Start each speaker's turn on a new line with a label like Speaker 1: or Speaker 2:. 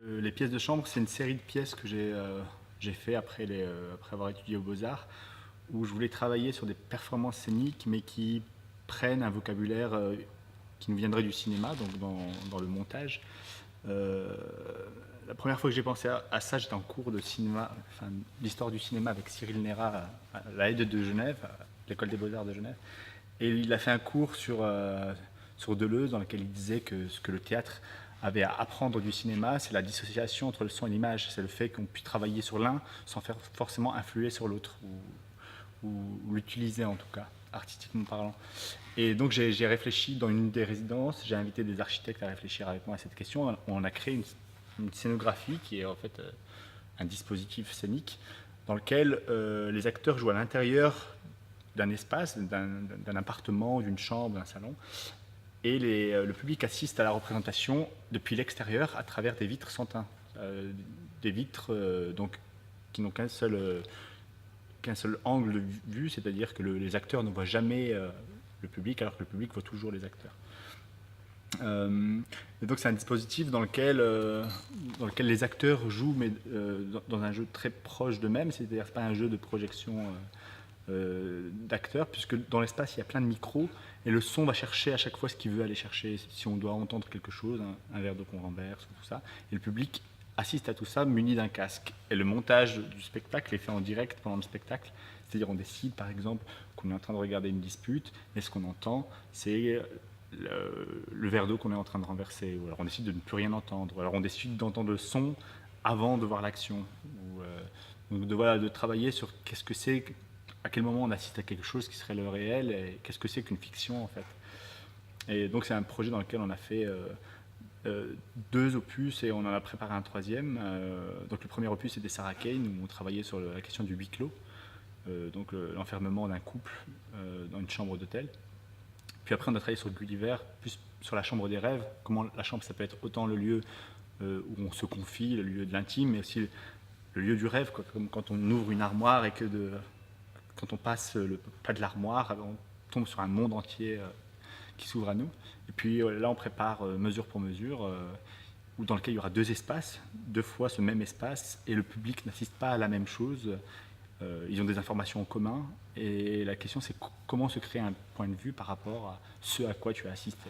Speaker 1: Les pièces de chambre, c'est une série de pièces que j'ai fait après avoir étudié aux Beaux-Arts, où je voulais travailler sur des performances scéniques, mais qui prennent un vocabulaire qui nous viendrait du cinéma, donc dans le montage. Euh, la première fois que j'ai pensé à ça, j'étais en cours de cinéma, enfin, d'histoire du cinéma avec Cyril Néra à la Haide de Genève, à l'école des Beaux-Arts de Genève. Et il a fait un cours sur Deleuze dans lequel il disait que ce que le théâtre avait à apprendre du cinéma, c'est la dissociation entre le son et l'image. C'est le fait qu'on puisse travailler sur l'un sans faire forcément influer sur l'autre, ou l'utiliser en tout cas, artistiquement parlant. Et donc j'ai réfléchi dans une des résidences, j'ai invité des architectes à réfléchir avec moi à cette question. On a créé une scénographie qui est en fait un dispositif scénique dans lequel les acteurs jouent à l'intérieur d'un espace, d'un appartement, d'une chambre, d'un salon, et le public assiste à la représentation depuis l'extérieur à travers des vitres sans teint. Des vitres donc, qui n'ont qu'un seul angle de vue, c'est-à-dire que les acteurs ne voient jamais le public, alors que le public voit toujours les acteurs. Et donc c'est un dispositif dans lequel les acteurs jouent, mais dans un jeu très proche d'eux-mêmes, c'est-à-dire que ce n'est pas un jeu de projection d'acteurs, puisque dans l'espace il y a plein de micros, et le son va chercher à chaque fois ce qu'il veut aller chercher. Si on doit entendre quelque chose, un verre d'eau qu'on renverse, ou tout ça, et le public assiste à tout ça muni d'un casque. Et le montage du spectacle est fait en direct pendant le spectacle, c'est-à-dire on décide par exemple qu'on est en train de regarder une dispute, et ce qu'on entend c'est le verre d'eau qu'on est en train de renverser, ou alors on décide de ne plus rien entendre, ou alors on décide d'entendre le son avant de voir l'action, donc de travailler sur qu'est-ce que c'est, à quel moment on assiste à quelque chose qui serait le réel, et qu'est-ce que c'est qu'une fiction en fait. Et donc c'est un projet dans lequel on a fait deux opus et on en a préparé un troisième. Donc le premier opus c'était Sarah Kane, où on travaillait sur la question du huis clos, donc l'enfermement d'un couple dans une chambre d'hôtel. Puis après on a travaillé sur Gulliver, plus sur la chambre des rêves, comment la chambre ça peut être autant le lieu où on se confie, le lieu de l'intime, mais aussi le lieu du rêve, quoi, comme quand on ouvre une armoire et que quand on passe le pas de l'armoire, on tombe sur un monde entier qui s'ouvre à nous. Et puis là, on prépare mesure pour mesure, dans lequel il y aura deux espaces, deux fois ce même espace, et le public n'assiste pas à la même chose. Ils ont des informations en commun, et la question c'est comment se créer un point de vue par rapport à ce à quoi tu as assisté.